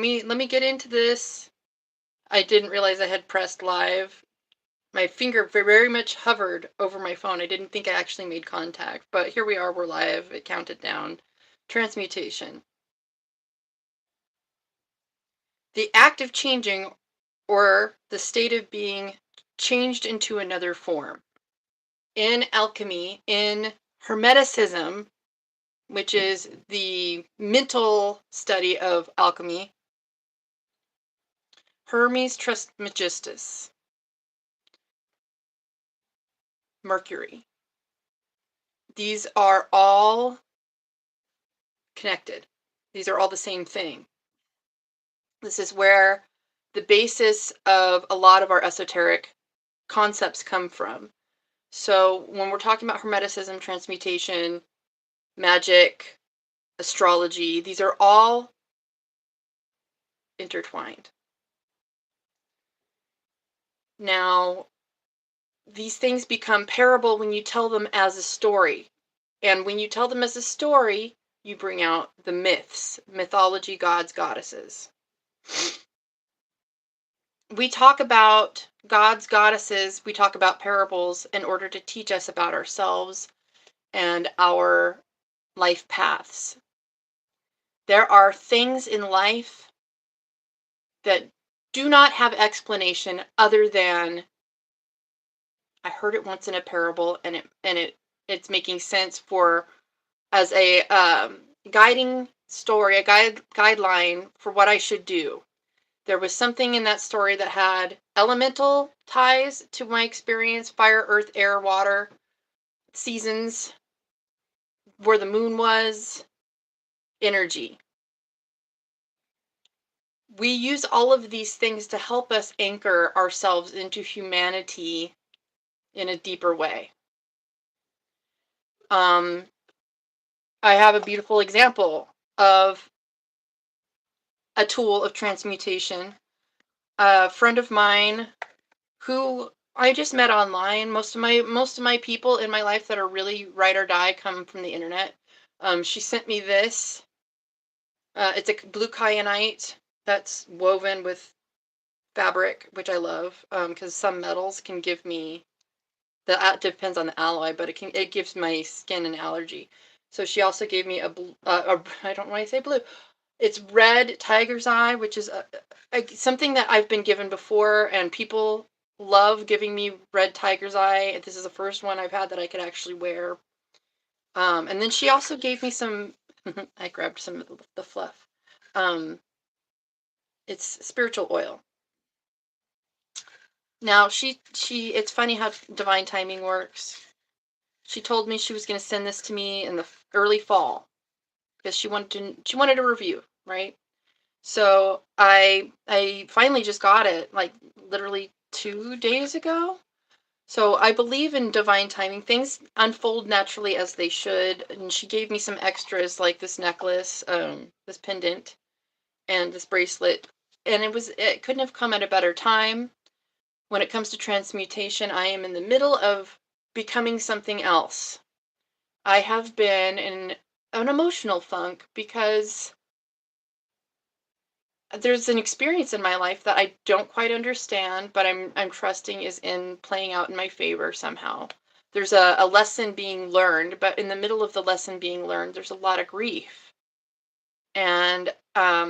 let me get into this. I didn't realize I had pressed live. My finger very much hovered over my phone. I didn't think I actually made contact, but here we are, we're live. It counted down. Transmutation. The act of changing, or the state of being changed into another form. In alchemy, in Hermeticism, which is the mental study of alchemy, Hermes Trismegistus, Mercury. These are all connected. These are all the same thing. This is where the basis of a lot of our esoteric concepts come from. So when we're talking about Hermeticism, transmutation, magic, astrology, these are all intertwined. Now, these things become parable when you tell them as a story. And when you tell them as a story, you bring out the myths, mythology, gods, goddesses. We talk about gods, goddesses, we talk about parables in order to teach us about ourselves and our life paths. There are things in life that do not have explanation other than I heard it once in a parable, and it's making sense for as a guiding story, a guideline for what I should do. There was something in that story that had elemental ties to my experience: fire, earth, air, water, seasons, where the moon was, energy. We use all of these things to help us anchor ourselves into humanity in a deeper way. I have a beautiful example of a tool of transmutation. A friend of mine who I just met online. Most of my people in my life that are really ride or die come from the internet. She sent me this. It's a blue kyanite that's woven with fabric, which I love, because some metals can give me depends on the alloy, but it gives my skin an allergy. So she also gave me I don't know why I say blue. It's red tiger's eye, which is something that I've been given before, and people love giving me red tiger's eye. This is the first one I've had that I could actually wear. And then she also gave me some. I grabbed some of the fluff. It's spiritual oil. Now it's funny how divine timing works. She told me she was going to send this to me in the early fall because she wanted a review, right? So I finally just got it, like literally 2 days ago. So I believe in divine timing. Things unfold naturally as they should. And she gave me some extras like this necklace, this pendant, and this bracelet. And it couldn't have come at a better time. When it comes to transmutation, I am in the middle of becoming something else. I have been in an emotional funk because there's an experience in my life that I don't quite understand, but I'm trusting is in playing out in my favor somehow. There's a lesson being learned, but in the middle of the lesson being learned, there's a lot of grief. And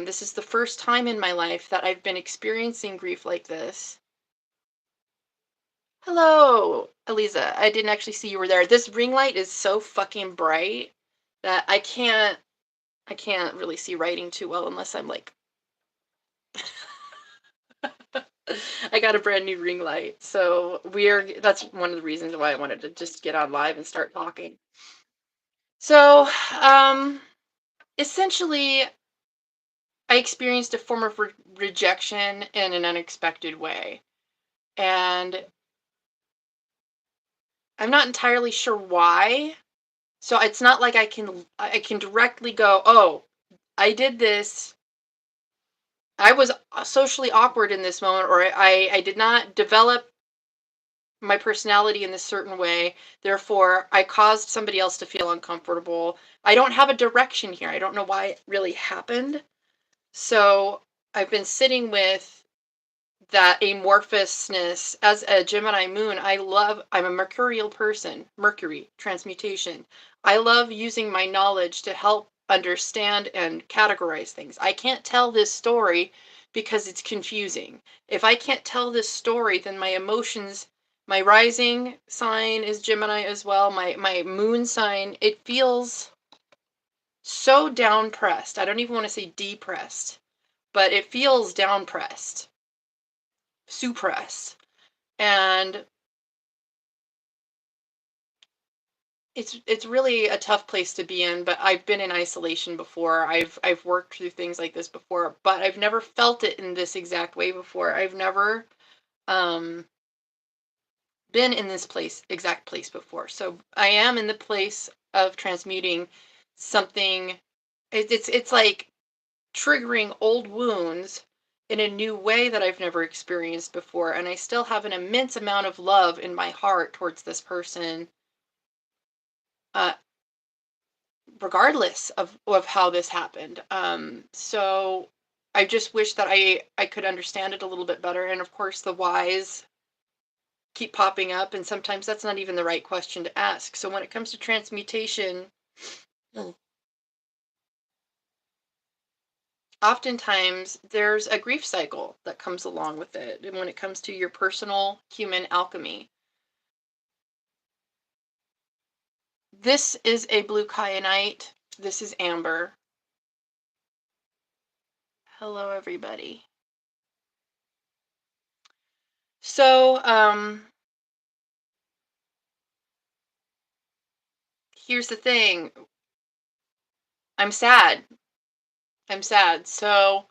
this is the first time in my life that I've been experiencing grief like this. Hello, Eliza. I didn't actually see you were there. This ring light is so fucking bright that I can't really see writing too well unless I'm like I got a brand new ring light. So that's one of the reasons why I wanted to just get on live and start talking. So, essentially I experienced a form of rejection in an unexpected way. And I'm not entirely sure why. So it's not like I can directly go, oh, I did this. I was socially awkward in this moment, or I did not develop my personality in this certain way. Therefore, I caused somebody else to feel uncomfortable. I don't have a direction here. I don't know why it really happened. So I've been sitting with that amorphousness as a Gemini moon. I'm a mercurial person, Mercury, transmutation. I love using my knowledge to help understand and categorize things. I can't tell this story because it's confusing. If I can't tell this story, then my emotions, my rising sign is Gemini as well, my moon sign, it feels so down pressed. I don't even want to say depressed, but it feels down pressed, suppressed. And it's really a tough place to be in, but I've been in isolation before. I've worked through things like this before, but I've never felt it in this exact way before. I've never um been in this exact place before. So I am in the place of transmuting something. It's like triggering old wounds in a new way that I've never experienced before, and I still have an immense amount of love in my heart towards this person, uh, regardless of how this happened. So I just wish that I could understand it a little bit better. And of course, the whys keep popping up, and sometimes that's not even the right question to ask. So when it comes to transmutation, oftentimes there's a grief cycle that comes along with it. And when it comes to your personal human alchemy, this is a blue kyanite. This is amber. Hello, everybody. So, here's the thing. I'm sad. So,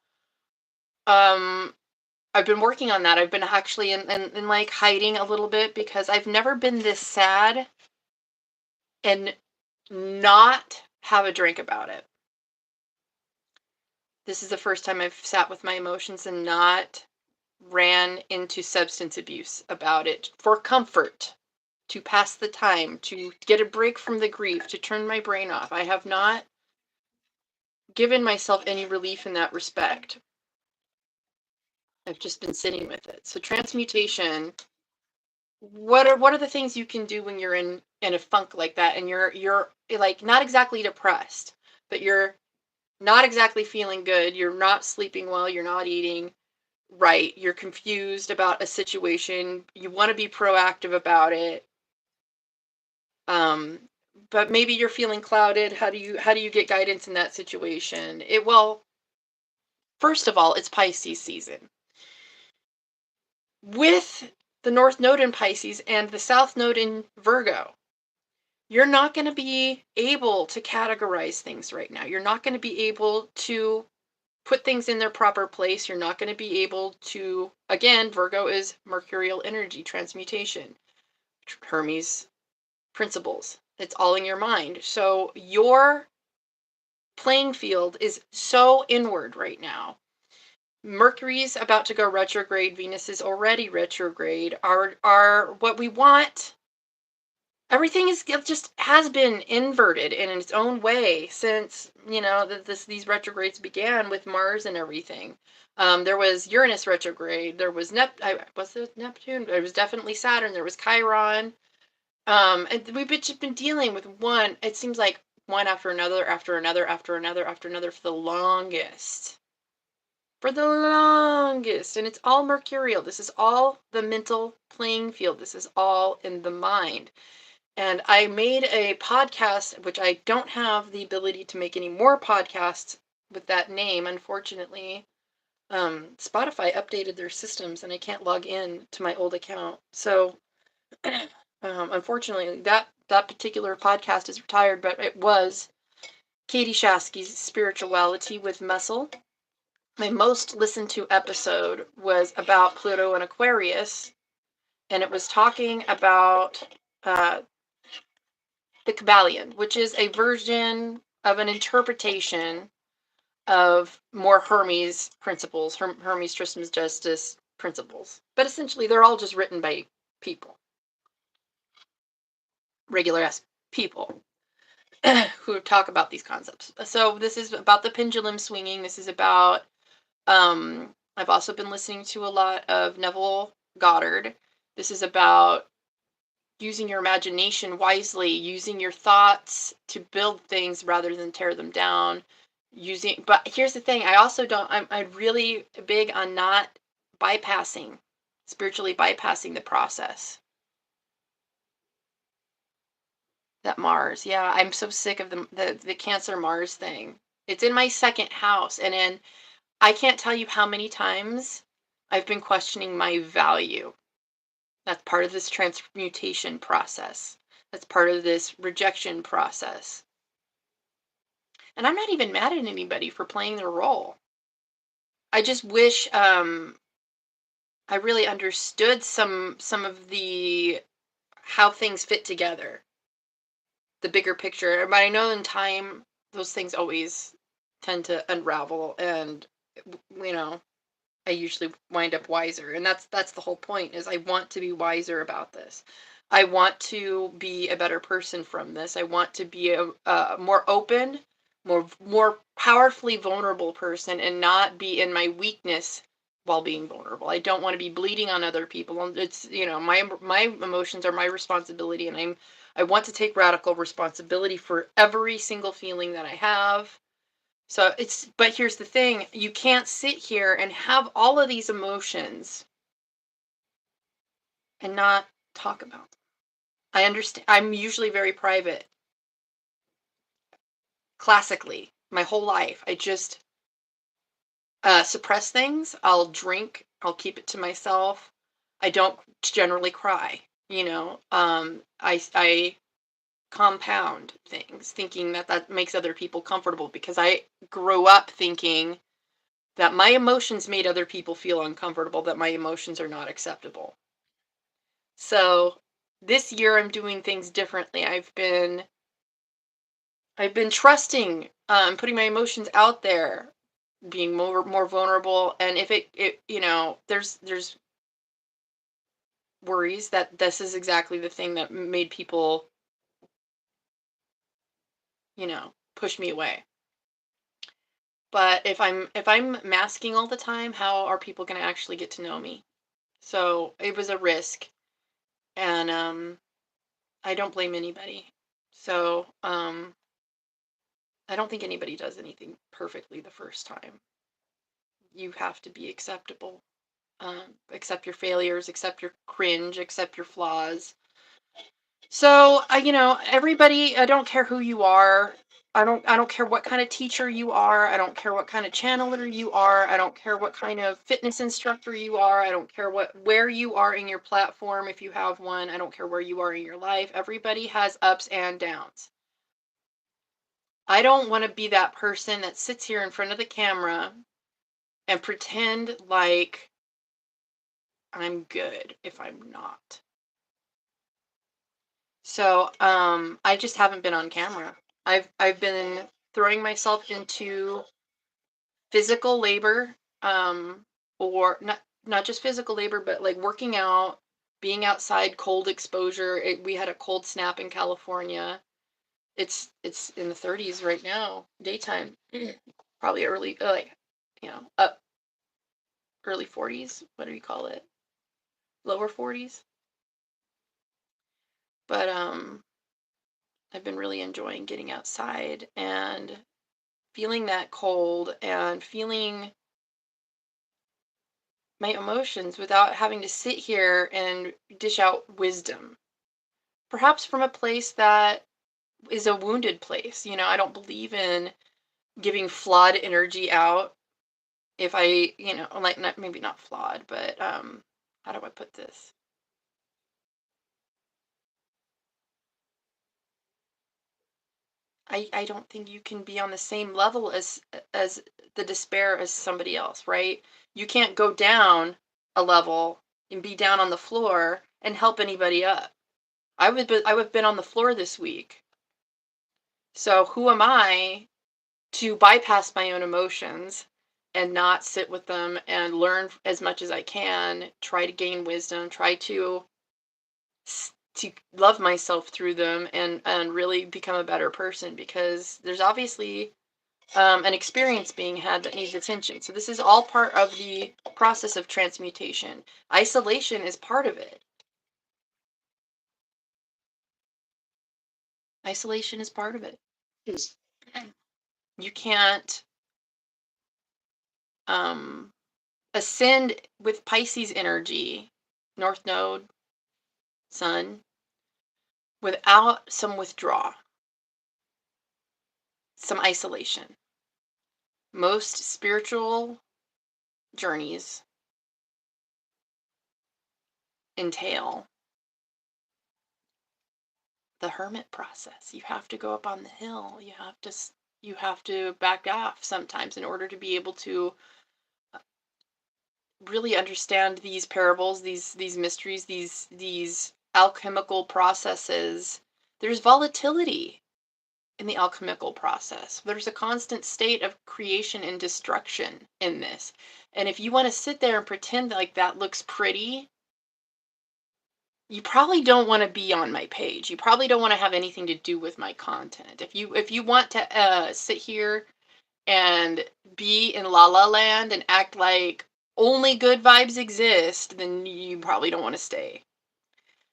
I've been working on that. I've been actually in like hiding a little bit because I've never been this sad and not have a drink about it. This is the first time I've sat with my emotions and not ran into substance abuse about it for comfort, to pass the time, to get a break from the grief, to turn my brain off. I have not given myself any relief in that respect. I've just been sitting with it. So transmutation, what are the things you can do when you're in a funk like that, and you're like not exactly depressed, but you're not exactly feeling good, you're not sleeping well, you're not eating right, you're confused about a situation, you want to be proactive about it, but maybe you're feeling clouded. How do you get guidance in that situation? Well, first of all, it's Pisces season. With the North Node in Pisces and the South Node in Virgo, you're not going to be able to categorize things right now. You're not going to be able to put things in their proper place. You're not going to be able to, again, Virgo is mercurial energy, transmutation, Hermes principles. It's all in your mind. So your playing field is so inward right now. Mercury's about to go retrograde. Venus is already retrograde. Our what we want, everything just has been inverted in its own way since these retrogrades began with Mars and everything. There was Uranus retrograde. There was was it Neptune? There was definitely Saturn. There was Chiron. And we've just been dealing with one. It seems like one after another, after another, after another, after another for the longest. For the longest. And it's all mercurial. This is all the mental playing field. This is all in the mind. And I made a podcast, which I don't have the ability to make any more podcasts with that name, unfortunately. Spotify updated their systems and I can't log in to my old account. So unfortunately, that particular podcast is retired, but it was katiesAstro's Spirituality with Muscle. My most listened to episode was about Pluto and Aquarius, and it was talking about the Kabbalion, which is a version of an interpretation of more Hermes principles, Hermes Trismegistus principles. But essentially, they're all just written by people, regular ass people who talk about these concepts. So this is about the pendulum swinging. This is about I've also been listening to a lot of Neville Goddard. This is about using your imagination wisely, using your thoughts to build things rather than tear them down. But here's the thing, I'm really big on not spiritually bypassing the process. That Mars, yeah, I'm so sick of the Cancer Mars thing. It's in my second house, and I can't tell you how many times I've been questioning my value. That's part of this transmutation process. That's part of this rejection process. And I'm not even mad at anybody for playing their role. I just wish I really understood some of the how things fit together, the bigger picture. But I know in time those things always tend to unravel, and you know, I usually wind up wiser. And that's the whole point, is I want to be wiser about this. I want to be a better person from this. I want to be a more open, more powerfully vulnerable person, and not be in my weakness while being vulnerable. I don't want to be bleeding on other people. It's, my emotions are my responsibility, and I want to take radical responsibility for every single feeling that I have. So but here's the thing, you can't sit here and have all of these emotions and not talk about them. I understand. I'm usually very private. Classically, my whole life, I just suppress things. I'll drink. I'll keep it to myself. I don't generally cry. I compound things, thinking that makes other people comfortable, because I grew up thinking that my emotions made other people feel uncomfortable, that my emotions are not acceptable. So this year I'm doing things differently. I've been trusting, putting my emotions out there, being more vulnerable. And if there's worries that this is exactly the thing that made people, push me away. But if I'm masking all the time, how are people going to actually get to know me? So it was a risk, and I don't blame anybody. So I don't think anybody does anything perfectly the first time. You have to be acceptable. Accept your failures, accept your cringe, accept your flaws. So everybody, I don't care who you are. I don't care what kind of teacher you are. I don't care what kind of channeler you are. I don't care what kind of fitness instructor you are. I don't care where you are in your platform, if you have one. I don't care where you are in your life. Everybody has ups and downs. I don't want to be that person that sits here in front of the camera and pretend like I'm good if I'm not. So I just haven't been on camera. I've been throwing myself into physical labor, or not just physical labor, but like working out, being outside, cold exposure. We had a cold snap in California. It's in the 30s right now, daytime. Probably early, up early 40s. What do you call it? Lower 40s. But I've been really enjoying getting outside and feeling that cold and feeling my emotions without having to sit here and dish out wisdom. Perhaps from a place that is a wounded place. I don't believe in giving flawed energy out. If I, like, maybe not flawed, but how do I put this? I don't think you can be on the same level as the despair as somebody else, right? You can't go down a level and be down on the floor and help anybody up. I would have been on the floor this week. So who am I to bypass my own emotions and not sit with them and learn as much as I can, try to gain wisdom, try to love myself through them, and really become a better person, because there's obviously an experience being had that needs attention. So this is all part of the process of transmutation. Isolation is part of it. Isolation is part of it. You can't ascend with Pisces energy, North Node, Sun, without some withdrawal, some isolation. Most spiritual journeys entail the hermit process. You have to go up on the hill. You have to back off sometimes in order to be able to really understand these parables, these mysteries, these alchemical processes. There's volatility in the alchemical process. There's a constant state of creation and destruction in this. And if you want to sit there and pretend like that looks pretty, you probably don't want to be on my page. You probably don't want to have anything to do with my content. If you want to sit here and be in La La Land and act like only good vibes exist, then you probably don't want to stay.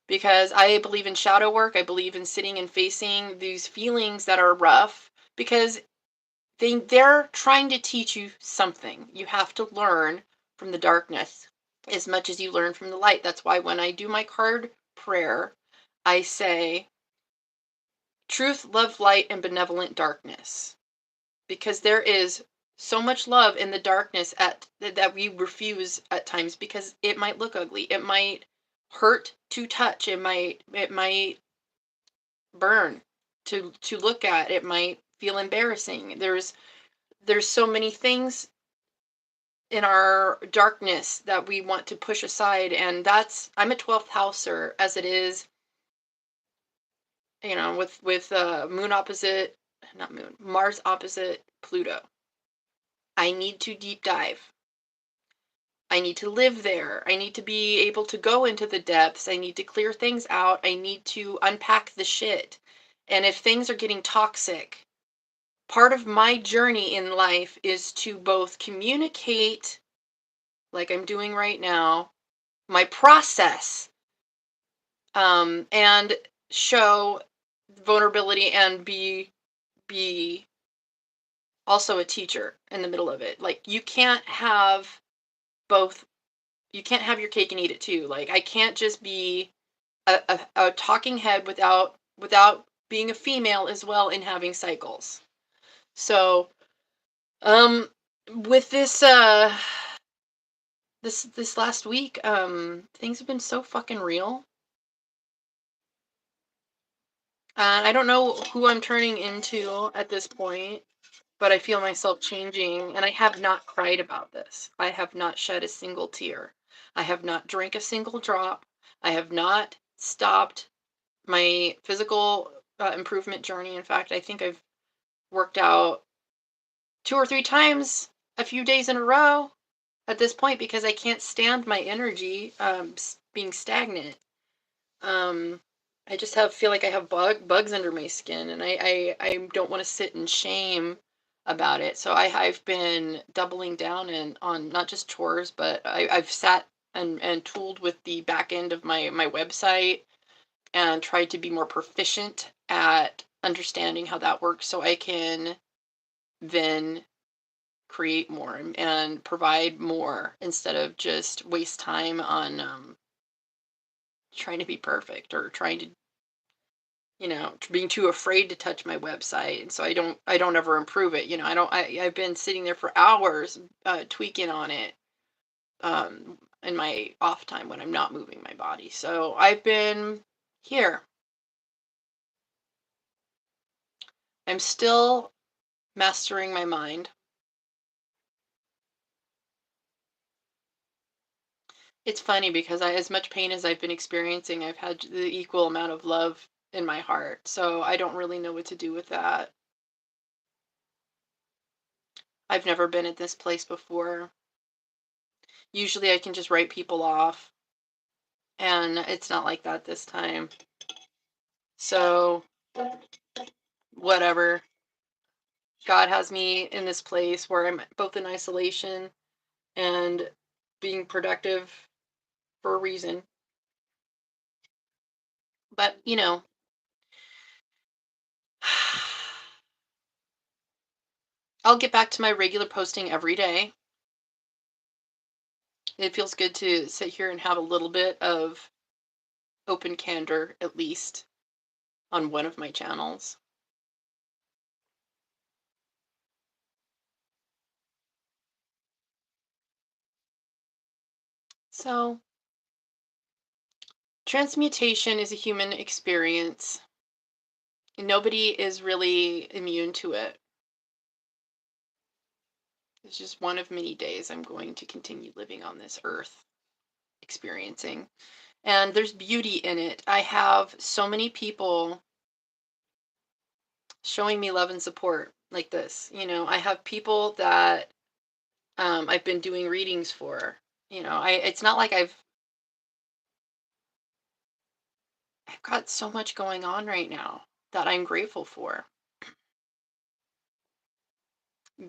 Because I believe in shadow work. I believe in sitting and facing these feelings that are rough, because they're trying to teach you something. You have to learn from the darkness as much as you learn from the light. That's why when I do my card prayer, I say truth, love, light, and benevolent darkness. Because there is so much love in the darkness that we refuse at times, because it might look ugly. It might hurt to touch. It might burn to look at. It might feel embarrassing. There's so many things in our darkness that we want to push aside, and I'm a 12th houser, as it is, with moon opposite, not moon, Mars opposite Pluto. I need to deep dive. I need to live there. I need to be able to go into the depths. I need to clear things out. I need to unpack the shit. And if things are getting toxic, part of my journey in life is to both communicate, like I'm doing right now, my process, and show vulnerability, and be also a teacher in the middle of it. Like, you can't have both. You can't have your cake and eat it too. Like, I can't just be a talking head without being a female as well and having cycles. So, with this this last week, things have been so fucking real. And I don't know who I'm turning into at this point, but I feel myself changing, and I have not cried about this. I have not shed a single tear. I have not drank a single drop. I have not stopped my physical improvement journey. In fact, I think I've worked out 2 or 3 times a few days in a row at this point, because I can't stand my energy being stagnant. I just feel like I have bugs under my skin, and I don't want to sit in shame about it. So I've been doubling down on not just chores, but I've sat and tooled with the back end of my website and tried to be more proficient at understanding how that works, so I can then create more and provide more, instead of just waste time on trying to be perfect, or trying to, being too afraid to touch my website. And so I don't ever improve it. I've been sitting there for hours tweaking on it in my off time when I'm not moving my body. So I've been here. I'm still mastering my mind. It's funny because as much pain as I've been experiencing, I've had the equal amount of love in my heart. So I don't really know what to do with that. I've never been at this place before. Usually I can just write people off, and it's not like that this time. So whatever. God has me in this place where I'm both in isolation and being productive for a reason. But, I'll get back to my regular posting every day. It feels good to sit here and have a little bit of open candor, at least, on one of my channels. So, transmutation is a human experience. Nobody is really immune to it. It's just one of many days I'm going to continue living on this earth, experiencing. And there's beauty in it. I have so many people showing me love and support like this. I have people that I've been doing readings for. It's not like I've got so much going on right now that I'm grateful for.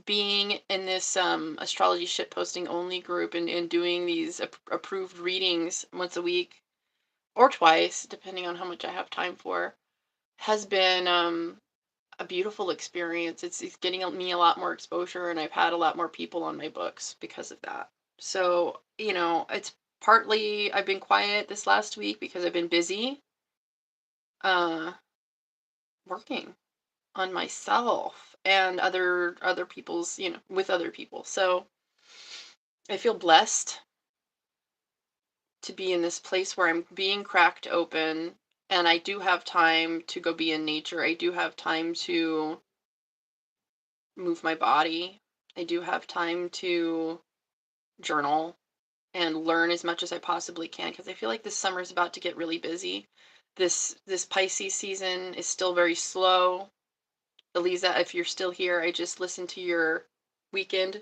Being in this astrology shit posting only group and doing these approved readings once a week or twice, depending on how much I have time for, has been a beautiful experience. It's getting me a lot more exposure, and I've had a lot more people on my books because of that. So, it's partly I've been quiet this last week because I've been busy working on myself and other people's, with other people. So I feel blessed to be in this place where I'm being cracked open, and I do have time to go be in nature. I do have time to move my body. I do have time to journal and learn as much as I possibly can, because I feel like this summer is about to get really busy. This Pisces season is still very slow. Eliza, if you're still here, I just listened to your weekend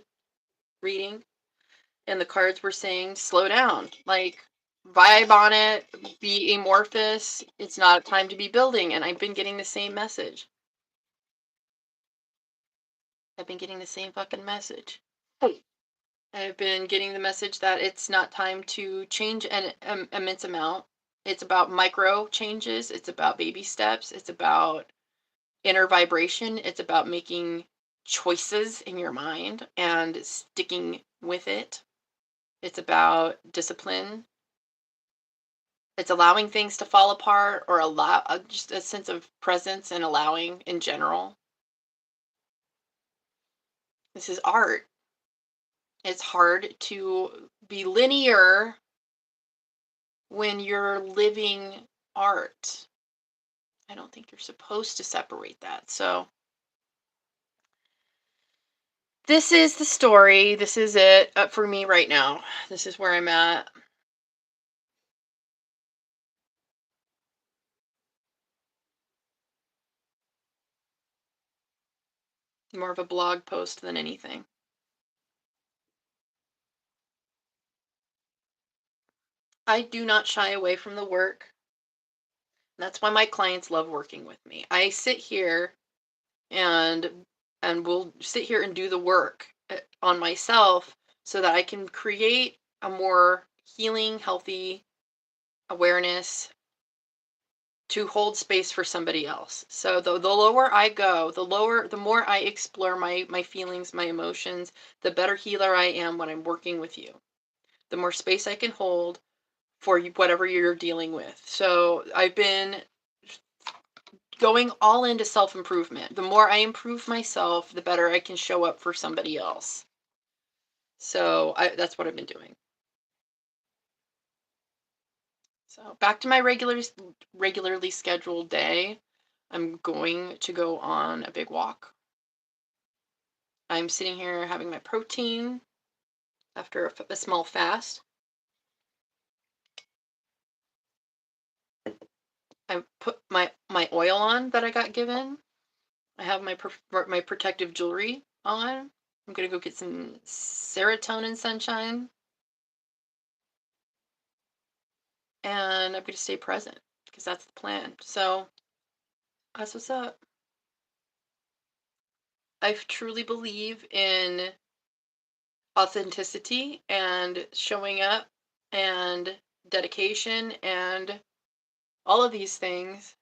reading, and the cards were saying slow down, like vibe on it, be amorphous. It's not a time to be building. And I've been getting the same message. I've been getting the same fucking message. I've been getting the message that it's not time to change an immense amount. It's about micro changes. It's about baby steps. It's about inner vibration. It's about making choices in your mind and sticking with it. It's about discipline. It's allowing things to fall apart, or allow just a sense of presence and allowing in general. This is art. It's hard to be linear when you're living art. I don't think you're supposed to separate that. So this is the story. This is it for me right now. This is where I'm at. More of a blog post than anything. I do not shy away from the work. That's why my clients love working with me. I sit here and we'll sit here and do the work on myself so that I can create a more healing, healthy awareness to hold space for somebody else. So the lower I go, the more I explore my feelings, my emotions, the better healer I am when I'm working with you. The more space I can hold for whatever you're dealing with. So I've been going all into self-improvement. The more I improve myself, the better I can show up for somebody else. So that's what I've been doing. So back to my regularly scheduled day. I'm going to go on a big walk. I'm sitting here having my protein after a small fast. I put my oil on that I got given. I have my protective jewelry on. I'm gonna go get some serotonin sunshine, and I'm gonna stay present because that's the plan. So that's what's up. I truly believe in authenticity and showing up and dedication and all of these things.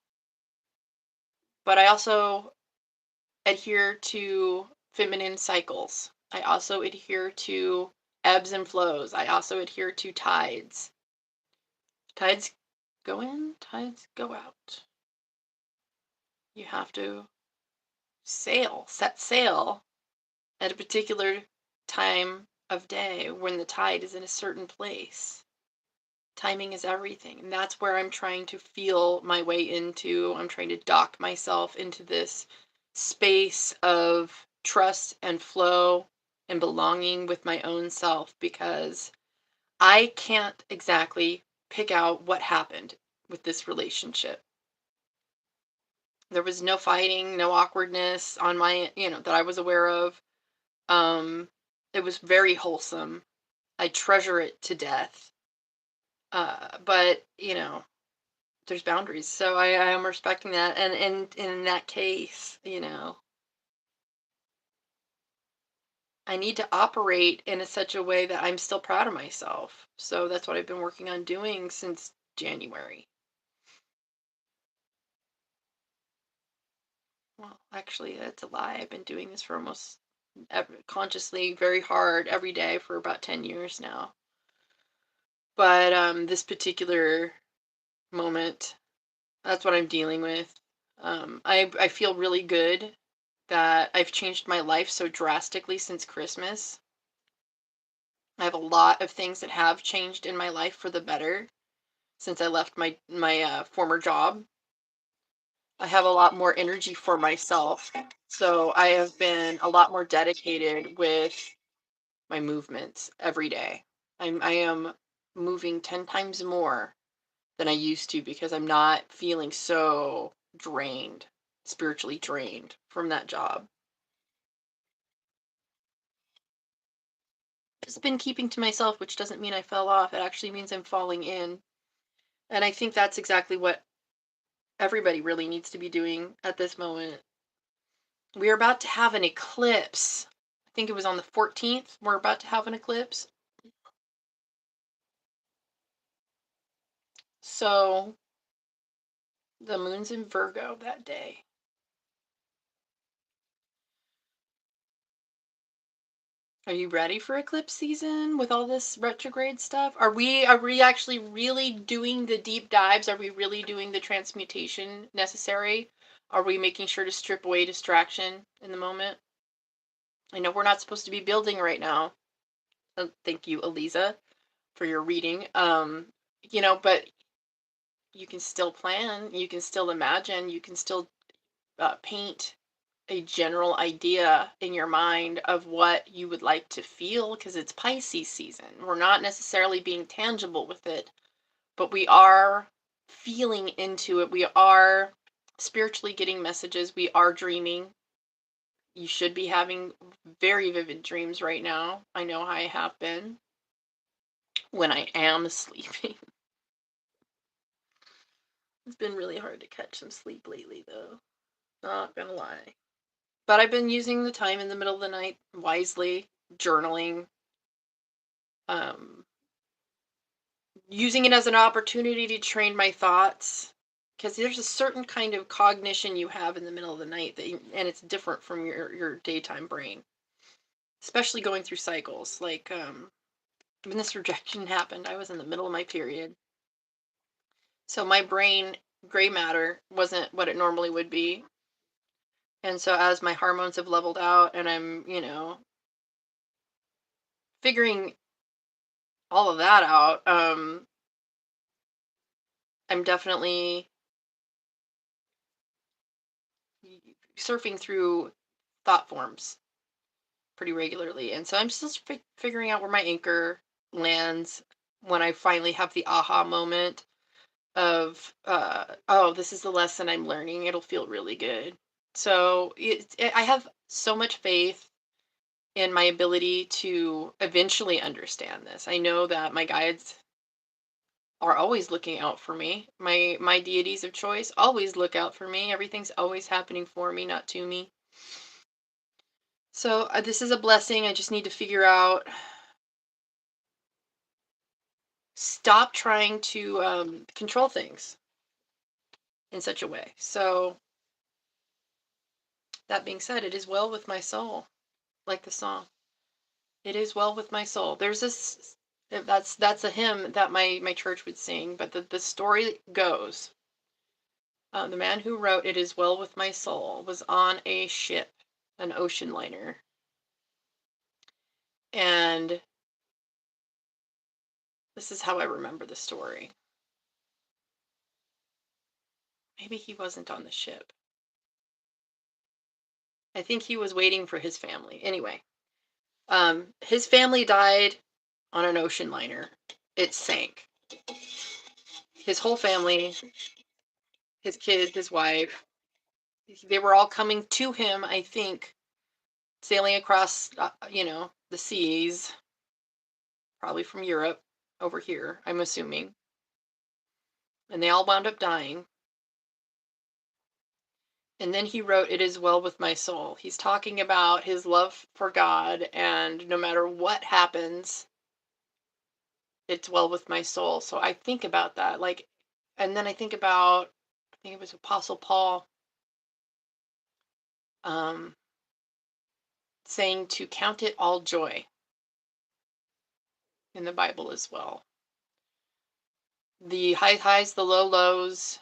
But I also adhere to feminine cycles. I also adhere to ebbs and flows. I also adhere to tides. Tides go in, tides go out. You have to set sail at a particular time of day when the tide is in a certain place. Timing is everything. And that's where I'm trying to feel my way into. I'm trying to dock myself into this space of trust and flow and belonging with my own self, because I can't exactly pick out what happened with this relationship. There was no fighting, no awkwardness on my, that I was aware of. It was very wholesome. I treasure it to death. But there's boundaries. So I am respecting that. And in that case, I need to operate in such a way that I'm still proud of myself. So that's what I've been working on doing since January. Well, actually, that's a lie. I've been doing this for almost consciously, very hard every day for about 10 years now. But this particular moment, that's what I'm dealing with. I feel really good that I've changed my life so drastically since Christmas. I have a lot of things that have changed in my life for the better since I left my former job. I have a lot more energy for myself. So I have been a lot more dedicated with my movements every day. I am moving 10 times more than I used to because I'm not feeling so drained, spiritually drained from that job. Just been keeping to myself, which doesn't mean I fell off. It actually means I'm falling in. And I think that's exactly what everybody really needs to be doing at this moment. We're about to have an eclipse. I think it was on the 14th. We're about to have an eclipse. So the moon's in Virgo that day. Are you ready for eclipse season with all this retrograde stuff? Are we actually really doing the deep dives? Are we really doing the transmutation necessary? Are we making sure to strip away distraction in the moment? I know we're not supposed to be building right now. Thank you, Eliza, for your reading. But you can still plan, you can still imagine, you can still paint a general idea in your mind of what you would like to feel, because it's Pisces season. We're not necessarily being tangible with it, but we are feeling into it. We are spiritually getting messages. We are dreaming. You should be having very vivid dreams right now. I know I have been when I am sleeping. It's been really hard to catch some sleep lately, though. Not gonna lie. But I've been using the time in the middle of the night wisely, journaling, using it as an opportunity to train my thoughts. Because there's a certain kind of cognition you have in the middle of the night and it's different from your daytime brain. Especially going through cycles. Like when this rejection happened, I was in the middle of my period. So my brain, gray matter, wasn't what it normally would be. And so as my hormones have leveled out and I'm, figuring all of that out, I'm definitely surfing through thought forms pretty regularly. And so I'm still figuring out where my anchor lands when I finally have the aha moment of, oh, this is the lesson I'm learning. It'll feel really good. So I have so much faith in my ability to eventually understand this. I know that my guides are always looking out for me. My deities of choice always look out for me. Everything's always happening for me, not to me. So this is a blessing. I just need to figure out, stop trying to control things in such a way. So that being said, it is well with my soul, like the song. It is well with my soul. There's this, that's a hymn that my church would sing, but the story goes, the man who wrote "It Is Well with My Soul" was on a ship, an ocean liner, and this is how I remember the story. Maybe he wasn't on the ship. I think he was waiting for his family. Anyway, his family died on an ocean liner. It sank. His whole family, his kids, his wife, they were all coming to him, I think, sailing across, the seas, probably from Europe over here, I'm assuming. And they all wound up dying. And then he wrote, "It is well with my soul." He's talking about his love for God, and no matter what happens, it's well with my soul. So I think about that, like, and then I think it was Apostle Paul, saying to count it all joy in the Bible as well. The high highs, the low lows.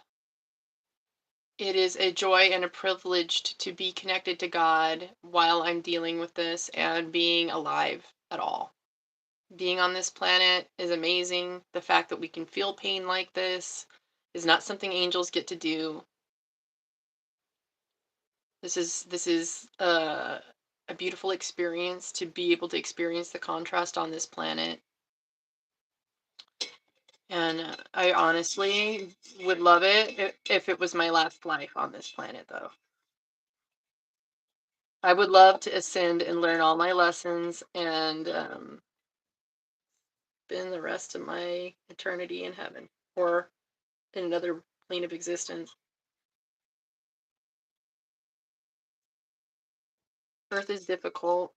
It is a joy and a privilege to be connected to God while I'm dealing with this and being alive at all. Being on this planet is amazing. The fact that we can feel pain like this is not something angels get to do. This is a beautiful experience to be able to experience the contrast on this planet. And I honestly would love it if it was my last life on this planet, though. I would love to ascend and learn all my lessons and spend the rest of my eternity in heaven or in another plane of existence. Earth is difficult,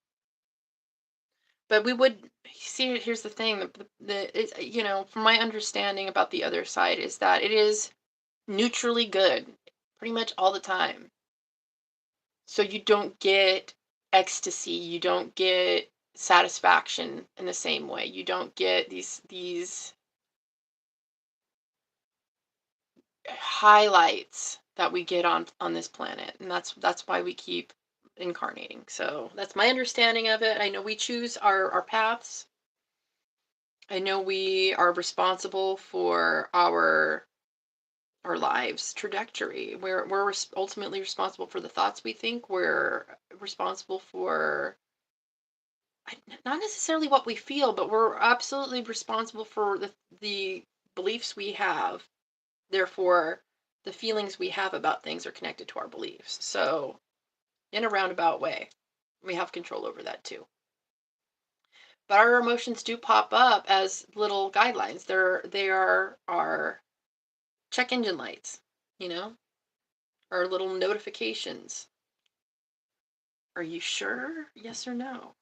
but we would see. Here's the thing: from my understanding about the other side is that it is neutrally good, pretty much all the time. So you don't get ecstasy, you don't get satisfaction in the same way. You don't get these highlights that we get on this planet, and that's why we keep incarnating. So that's my understanding of it. I know we choose our paths. I know we are responsible for our lives trajectory. We're ultimately responsible for the thoughts we think. We're responsible for not necessarily what we feel, but we're absolutely responsible for the beliefs we have. Therefore, the feelings we have about things are connected to our beliefs. So, in a roundabout way, we have control over that too. But our emotions do pop up as little guidelines. They are our check engine lights, our little notifications. Are you sure? Yes or no?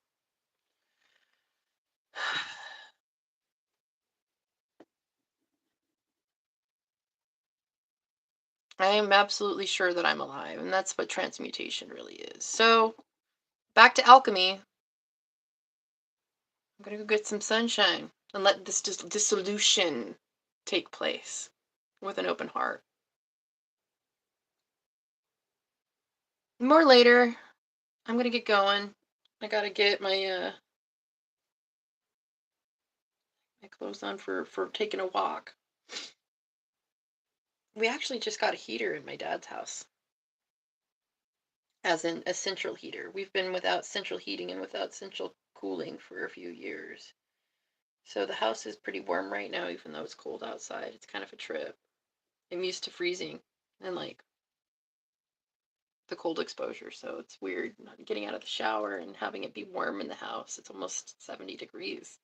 I am absolutely sure that I'm alive, and that's what transmutation really is. So, back to alchemy. I'm going to go get some sunshine and let this dissolution take place with an open heart. More later. I'm going to get going. I got to get my clothes on for taking a walk. We actually just got a heater in my dad's house. As in a central heater. We've been without central heating and without central cooling for a few years. So the house is pretty warm right now, even though it's cold outside. It's kind of a trip. I'm used to freezing and like the cold exposure, so it's weird getting out of the shower and having it be warm in the house. It's almost 70 degrees.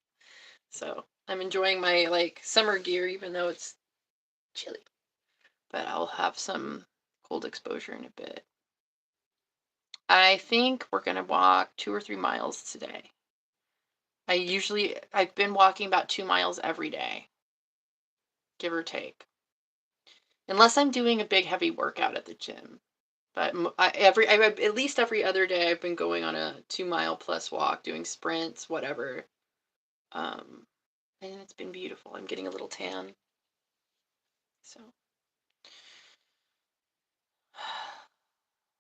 So I'm enjoying my like summer gear, even though it's chilly. But I'll have some cold exposure in a bit. I think we're going to walk 2 or 3 miles today. I've been walking about 2 miles every day, give or take. Unless I'm doing a big heavy workout at the gym. But at least every other day I've been going on a 2-mile plus walk, doing sprints, whatever. And it's been beautiful. I'm getting a little tan. So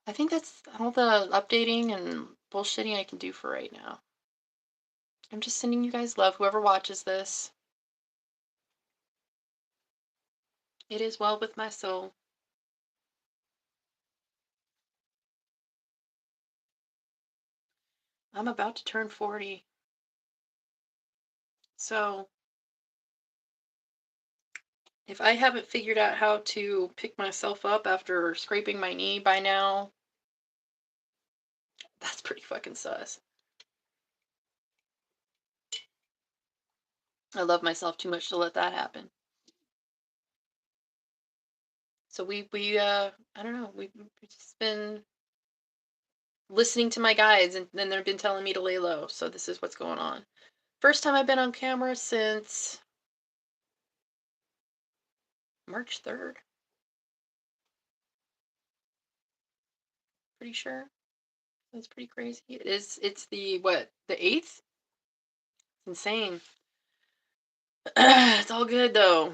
I think that's all the updating and bullshitting I can do for right now. I'm just sending you guys love, whoever watches this. It is well with my soul. I'm about to turn 40. So if I haven't figured out how to pick myself up after scraping my knee by now, that's pretty fucking sus. I love myself too much to let that happen. So I don't know, we've just been listening to my guides, and then they've been telling me to lay low. So this is what's going on. First time I've been on camera since March 3rd. Pretty sure. That's pretty crazy. It's the, what, the 8th? It's insane. It's all good though.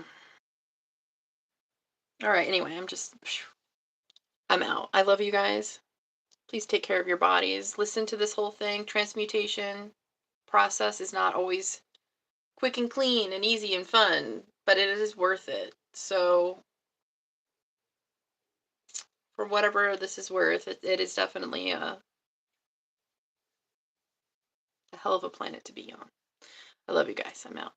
All right, anyway, I'm out. I love you guys. Please take care of your bodies. Listen to this whole thing. Transmutation process is not always quick and clean and easy and fun, but it is worth it. So for whatever this is worth, it is definitely a hell of a planet to be on. I love you guys. I'm out.